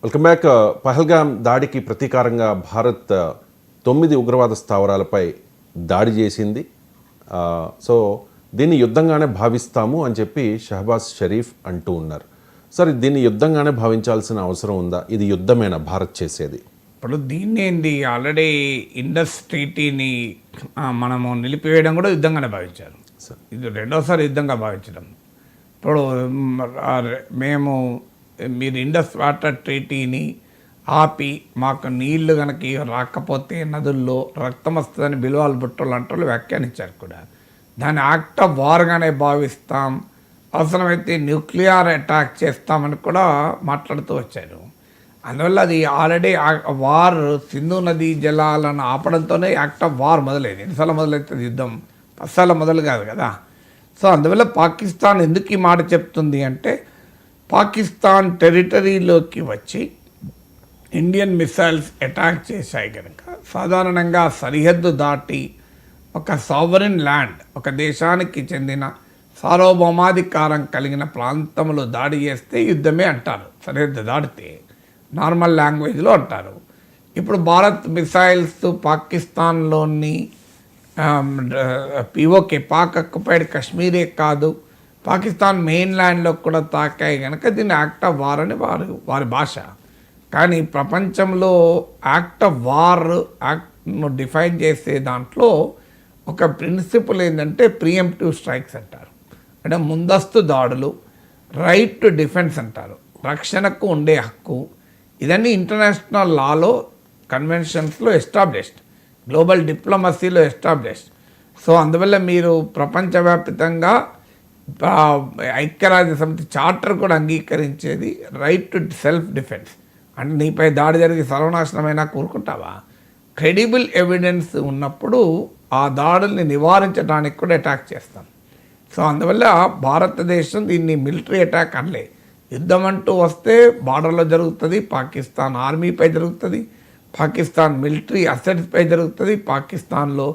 Welcome back. Pahalgam దాడికి ప్రతీకారంగా భారత్ 9 ఉగ్రవాద స్థావరాలపై దాడి చేసింది. సో దీన్ని యుద్ధంగానే భావిస్తాము అని చెప్పి షహబాజ్ షరీఫ్ అంటూ ఉన్నారు. సరే, దీన్ని యుద్ధంగానే భావించాల్సిన అవసరం ఉందా? ఇది యుద్ధమేనా భారత్ చేసేది? ఇప్పుడు దీన్ని ఏంది, ఆల్రెడీ ఇండస్ ట్రీటీని మనము నిలిపివేయడం కూడా యుద్ధంగానే భావించారు. ఇది రెండోసారి యుద్ధంగా భావించడం. ఇప్పుడు మేము మీరు ఇండస్ వాటర్ ట్రీటీని ఆపి మాకు నీళ్లు కనుక రాకపోతే నదుల్లో రక్తం వస్తుందని బిలువాలు బుట్టలు అంటూ వ్యాఖ్యానించారు కూడా. దాన్ని యాక్ట్ ఆఫ్ వార్గానే భావిస్తాం, అవసరమైతే న్యూక్లియర్ అటాక్ చేస్తామని కూడా మాట్లాడుతూ వచ్చారు. అందువల్ల అది ఆల్రెడీ వార్ సింధు నదీ జలాలను ఆపడంతోనే యాక్ట్ ఆఫ్ వార్ మొదలైంది. ఎన్నిసార్లు మొదలవుతుంది యుద్ధం? 10 సార్లు మొదలు కాదు కదా. సో అందువల్ల పాకిస్తాన్ ఎందుకు ఈ మాట చెప్తుంది అంటే, పాకిస్తాన్ టెరిటరీలోకి వచ్చి ఇండియన్ మిసైల్స్ అటాక్ చేశాయి కనుక సాధారణంగా సరిహద్దు దాటి ఒక సావరిన్ ల్యాండ్, ఒక దేశానికి చెందిన సార్వభౌమాధికారం కలిగిన ప్రాంతంలో దాడి చేస్తే యుద్ధమే అంటారు. సరిహద్దు దాటితే నార్మల్ లాంగ్వేజ్లో అంటారు. ఇప్పుడు భారత్ మిసైల్స్ పాకిస్తాన్లోని పిఓకే పాక్ ఆక్యుపైడ్ కశ్మీరే కాదు, పాకిస్తాన్ మెయిన్ ల్యాండ్లో కూడా తాకాయి కనుక దీన్ని యాక్ట్ ఆఫ్ వార్ అని వారి భాష. కానీ ప్రపంచంలో యాక్ట్ ఆఫ్ వార్ యాక్ట్ను డిఫైన్ చేసే దాంట్లో ఒక ప్రిన్సిపల్ ఏంటంటే ప్రియంప్టివ్ స్ట్రైక్స్ అంటారు. అంటే ముందస్తు దాడులు, రైట్ టు డిఫెన్స్ అంటారు, రక్షణకు ఉండే హక్కు. ఇదన్నీ ఇంటర్నేషనల్ లాలో, కన్వెన్షన్స్లో ఎస్టాబ్లిష్డ్, గ్లోబల్ డిప్లొమసీలో ఎస్టాబ్లిష్డ్. సో అందువల్ల మీరు ప్రపంచవ్యాప్తంగా ఐక్యరాజ్య సమితి చార్టర్ కూడా అంగీకరించేది రైట్ టు సెల్ఫ్ డిఫెన్స్. అంటే నీపై దాడి జరిగి సర్వనాశనమైనా కోరుకుంటావా? క్రెడిబుల్ ఎవిడెన్స్ ఉన్నప్పుడు ఆ దాడుల్ని నివారించడానికి కూడా అటాక్ చేస్తాం. సో అందువల్ల భారతదేశం దీన్ని మిలిటరీ అటాక్ అనలే. యుద్ధం అంటూ వస్తే బార్డర్లో జరుగుతుంది, పాకిస్తాన్ ఆర్మీపై జరుగుతుంది, పాకిస్తాన్ మిలిటరీ అసెట్స్పై జరుగుతుంది, పాకిస్తాన్లో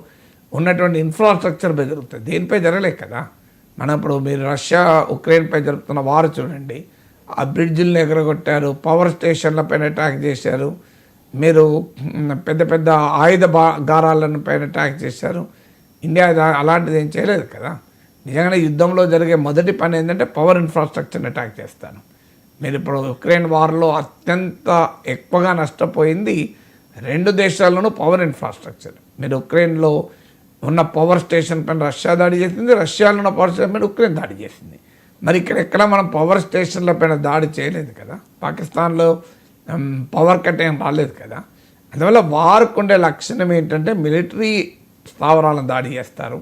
ఉన్నటువంటి ఇన్ఫ్రాస్ట్రక్చర్పై జరుగుతుంది. దేనిపై జరగలేదు కదా. మనం ఇప్పుడు మీరు రష్యా ఉక్రెయిన్పై జరుపుతున్న వారు చూడండి, ఆ బ్రిడ్జిల్ని ఎగరగొట్టారు, పవర్ స్టేషన్లపైన అటాక్ చేశారు, మీరు పెద్ద పెద్ద ఆయుధ గారాలను పైన అటాక్ చేశారు. ఇండియా అలాంటిది ఏం చేయలేదు కదా. నిజంగానే యుద్ధంలో జరిగే మొదటి పని ఏంటంటే పవర్ ఇన్ఫ్రాస్ట్రక్చర్ని అటాక్ చేస్తాను. మీరు ఇప్పుడు ఉక్రెయిన్ వార్లో అత్యంత ఎక్కువగా నష్టపోయింది 2 దేశాల్లోనూ పవర్ ఇన్ఫ్రాస్ట్రక్చర్. మీరు ఉక్రెయిన్లో ఉన్న పవర్ స్టేషన్ పైన రష్యా దాడి చేసింది, రష్యాలో ఉన్న పవర్ స్టేషన్ పైన ఉక్రెయిన్ దాడి చేసింది. మరి ఎక్కడ మనం పవర్ స్టేషన్ల పైన దాడి చేయలేదు కదా. పాకిస్తాన్లో పవర్ కట్ ఏం రాలేదు కదా. అందువల్ల వారికి ఉండే లక్షణం ఏంటంటే మిలిటరీ స్థావరాలను దాడి చేస్తారు,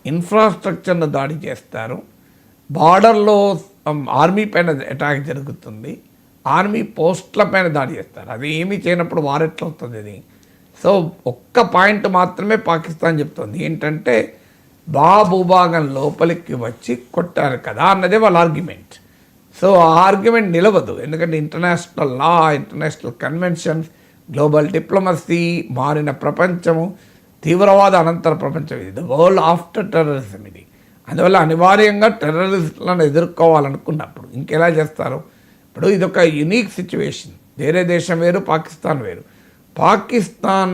ఇన్ఫ్రాస్ట్రక్చర్ను దాడి చేస్తారు, బార్డర్లో ఆర్మీ పైన అటాక్ జరుగుతుంది, ఆర్మీ పోస్టుల పైన దాడి చేస్తారు. అది ఏమీ చేయనప్పుడు వారు ఎట్లా అవుతుంది ఇది? సో ఒక్క పాయింట్ మాత్రమే పాకిస్తాన్ చెప్తుంది, ఏంటంటే భూభాగం లోపలికి వచ్చి కొట్టారు కదా అన్నదే వాళ్ళ ఆర్గ్యుమెంట్. సో ఆ ఆర్గ్యుమెంట్ నిలవదు, ఎందుకంటే international law, international conventions, global diplomacy, మారిన ప్రపంచము, తీవ్రవాద అనంతర ప్రపంచం ఇది, ద వరల్డ్ ఆఫ్టర్ టెర్రరిజం ఇది. అందువల్ల అనివార్యంగా టెర్రరిస్టులను ఎదుర్కోవాలనుకున్నప్పుడు ఇంకెలా చేస్తారు? ఇప్పుడు ఇదొక యునీక్ సిచ్యువేషన్. వేరే దేశం వేరు, పాకిస్తాన్ వేరు. పాకిస్తాన్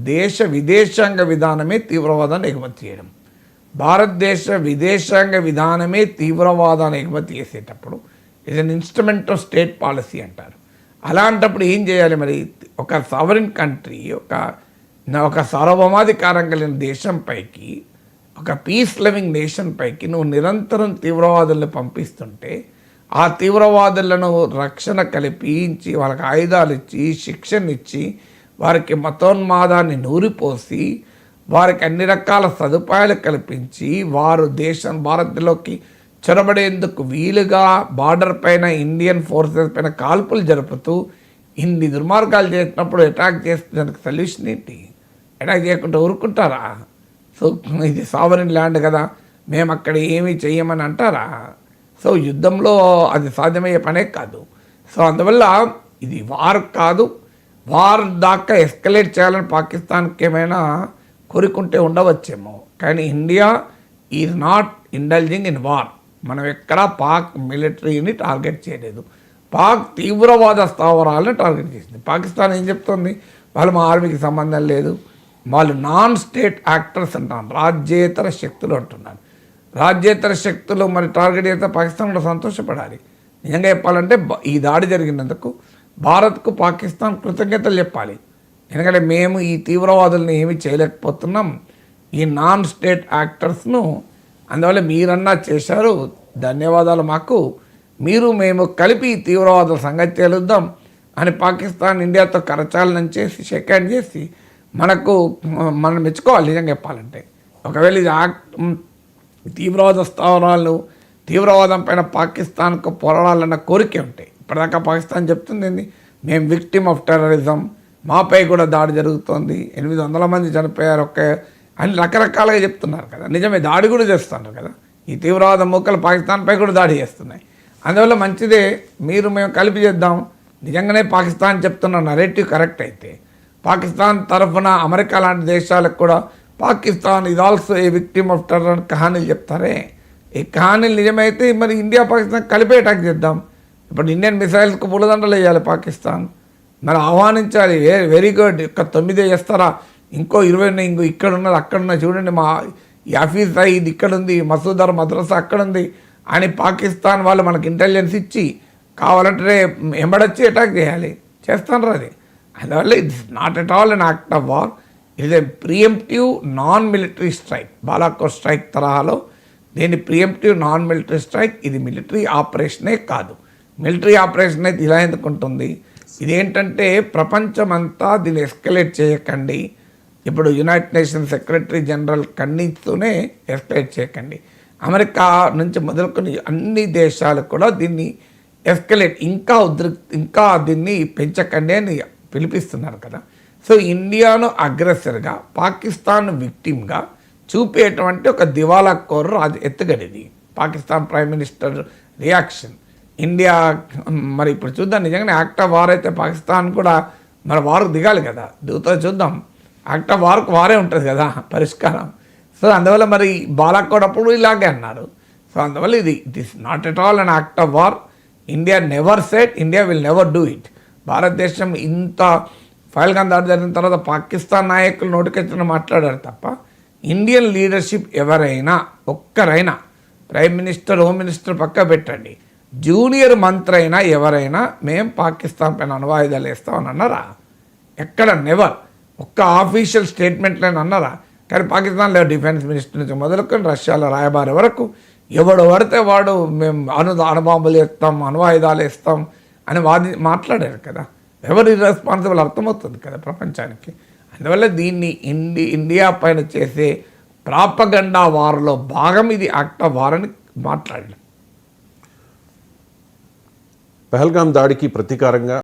దేశ విదేశాంగ విధానమే తీవ్రవాదాన్ని ఎగుమతి చేయడం, భారతదేశ విదేశాంగ విధానమే తీవ్రవాదాన్ని ఎగుమతి చేసేటప్పుడు ఇది an instrument of state policy అంటారు. అలాంటప్పుడు ఏం చేయాలి మరి? ఒక సావరిన్ కంట్రీ, ఒక సార్వభౌమాధికారం కలిగిన దేశం పైకి, ఒక పీస్ లవింగ్ నేషన్ పైకి నువ్వు నిరంతరం తీవ్రవాదులను పంపిస్తుంటే, ఆ తీవ్రవాదులను రక్షణ కల్పించి, వాళ్ళకి ఆయుధాలు ఇచ్చి, శిక్షణ ఇచ్చి, వారికి మతోన్మాదాన్ని నూరిపోసి, వారికి అన్ని రకాల సదుపాయాలు కల్పించి, వారు భారత్లోకి చొరబడేందుకు వీలుగా బార్డర్ పైన ఇండియన్ ఫోర్సెస్ పైన కాల్పులు జరుపుతూ ఇన్ని దుర్మార్గాలు చేసినప్పుడు అటాక్ చేసేందుకు సొల్యూషన్ ఏంటి? అటాక్ చేయకుండా ఊరుకుంటారా? సో ఇది సావరిన్ ల్యాండ్ కదా, మేము అక్కడ ఏమీ చెయ్యమని అంటారా? సో యుద్ధంలో అది సాధ్యమయ్యే పనే కాదు. సో అందువల్ల ఇది వార్ కాదు. వార్ దాకా ఎస్కలేట్ చేయాలని పాకిస్తాన్కి ఏమైనా కోరుకుంటే ఉండవచ్చేమో, కానీ India is not indulging in war. మనం ఎక్కడా పాక్ మిలిటరీని టార్గెట్ చేయలేదు. పాక్ తీవ్రవాద స్థావరాలను టార్గెట్ చేసింది. పాకిస్తాన్ ఏం చెప్తుంది, వాళ్ళు మా ఆర్మీకి సంబంధం లేదు, వాళ్ళు నాన్ స్టేట్ యాక్టర్స్ అంటున్నారు, రాజ్యేతర శక్తులు అంటున్నారు. రాజ్యేతర శక్తులు మరి టార్గెట్ చేస్తే పాకిస్తాన్ కూడా సంతోషపడాలి. నిజంగా చెప్పాలంటే ఈ దాడి జరిగినందుకు భారత్కు పాకిస్తాన్ కృతజ్ఞతలు చెప్పాలి. ఎందుకంటే మేము ఈ తీవ్రవాదులను ఏమీ చేయలేకపోతున్నాం, ఈ నాన్ స్టేట్ యాక్టర్స్ను, అందువల్ల మీరన్నా చేశారు, ధన్యవాదాలు మాకు, మీరు మేము కలిపి ఈ తీవ్రవాదుల సంగతి తేలుద్దాం అని పాకిస్తాన్ ఇండియాతో కరచాలనం చేసి షేక్ హ్యాండ్ చేసి మనం మెచ్చుకోవాలి. నిజంగా చెప్పాలంటే ఒకవేళ ఇది తీవ్రవాద స్థావరాలు, తీవ్రవాదం పైన పాకిస్తాన్కు పోరాడాలన్న కోరిక ఉంటాయి. ఇప్పటిదాకా పాకిస్తాన్ చెప్తుంది ఏంది, మేము విక్టిమ్ ఆఫ్ టెర్రరిజం, మాపై కూడా దాడి జరుగుతోంది, 800 మంది చనిపోయారు అని రకరకాలుగా చెప్తున్నారు కదా. నిజమే, దాడి కూడా చేస్తున్నారు కదా. ఈ తీవ్రవాద మూకలు పాకిస్తాన్పై కూడా దాడి చేస్తున్నాయి. అందువల్ల మంచిదే, మేము కలిపి చేద్దాం. నిజంగానే పాకిస్తాన్ చెప్తున్న నరేటివ్ కరెక్ట్ అయితే పాకిస్తాన్ తరఫున అమెరికా లాంటి దేశాలకు కూడా పాకిస్తాన్ ఇది also a victim of terror కహానీలు చెప్తారే. ఈ కహానీలు నిజమైతే మరి ఇండియా పాకిస్తాన్ కలిపి అటాక్ చేద్దాం. ఇప్పుడు ఇండియన్ మిసైల్స్కు పూలదండలు వేయాలి పాకిస్తాన్, మరి ఆహ్వానించాలి. వెరీ గుడ్, 9 చేస్తారా, ఇంకో 20 ఇంకో ఇక్కడ ఉన్నది అక్కడ ఉన్నది చూడండి, మా ఈ హఫీజ్ సయీద్ ఇక్కడ ఉంది, మసూదర్ మద్రసా అక్కడ ఉంది అని పాకిస్తాన్ వాళ్ళు మనకు ఇంటెలిజెన్స్ ఇచ్చి కావాలంటే ఎంబడొచ్చి అటాక్ చేయాలి, చేస్తాను అది. అందువల్ల it's not at all an act of war, it a preemptive non military strike. Balakot strike తరహాలో దీన్ని ప్రియంప్టివ్ నాన్ మిలిటరీ స్ట్రైక్. ఇది మిలిటరీ ఆపరేషనే కాదు. మిలిటరీ ఆపరేషన్ అయితే ఇలా ఎందుకు ఉంటుంది, ఇదేంటంటే ప్రపంచమంతా దీన్ని ఎస్కలేట్ చేయకండి. ఇప్పుడు యునైటెడ్ నేషన్స్ సెక్రటరీ జనరల్ ఖండిస్తూనే ఎస్కలేట్ చేయకండి. అమెరికా నుంచి మొదలుకొని అన్ని దేశాలు కూడా దీన్ని ఎస్కలేట్ ఇంకా దీన్ని పెంచకండి అని పిలిపిస్తున్నారు కదా. సో ఇండియాను అగ్రెసర్గా, పాకిస్తాన్ విక్టిమ్గా చూపేటువంటి ఒక దివాలా కోరు ఎత్తుగడిది Pakistan prime minister reaction. India మరి ఇప్పుడు చూద్దాం, నిజంగానే యాక్ట్ ఆఫ్ వార్ అయితే పాకిస్తాన్ కూడా మరి వారు దిగాలి కదా, దిగుతా చూద్దాం. యాక్ట్ ఆఫ్ వార్కు వారే ఉంటుంది కదా పరిష్కారం. సో అందువల్ల మరి బాలాకోట్ అప్పుడు ఇలాగే అన్నారు. సో అందువల్ల it is not at all an act of war. India never set, India will never do it. భారతదేశం ఇంత ఫైల్గా దాడి జరిగిన తర్వాత పాకిస్తాన్ నాయకులు నోటికెత్తున మాట్లాడారు తప్ప ఇండియన్ లీడర్షిప్ ఎవరైనా ఒక్కరైనా, ప్రైమ్ మినిస్టర్, హోమ్ మినిస్టర్ పక్క పెట్టండి, జూనియర్ మంత్రి అయినా ఎవరైనా మేము పాకిస్తాన్ పైన అణ్వాయుధాలు వేస్తామని అన్నారా? ఎక్కడ నెవర్. ఒక్క ఆఫీషియల్ స్టేట్మెంట్లని అన్నారా? కానీ పాకిస్తాన్లో డిఫెన్స్ మినిస్టర్ నుంచి మొదలుకొని రష్యాలో రాయబారి వరకు ఎవడు పడితే వాడు మేము అణుబాంబులు వేస్తాం, అణ్వాయుధాలు వేస్తాం అని మాట్లాడారు కదా. ఎవరు ఇర్రెస్పాన్సిబుల్ అర్థమవుతుంది కదా ప్రపంచానికి. అందువల్ల దీన్ని ఇండియా పైన చేసే ప్రాపగండా వార్లో భాగం ఇది యాక్ట్ ఆఫ్ వార్ అని మాట్లాడారు. పహల్గాం దాడికి ప్రతీకారంగా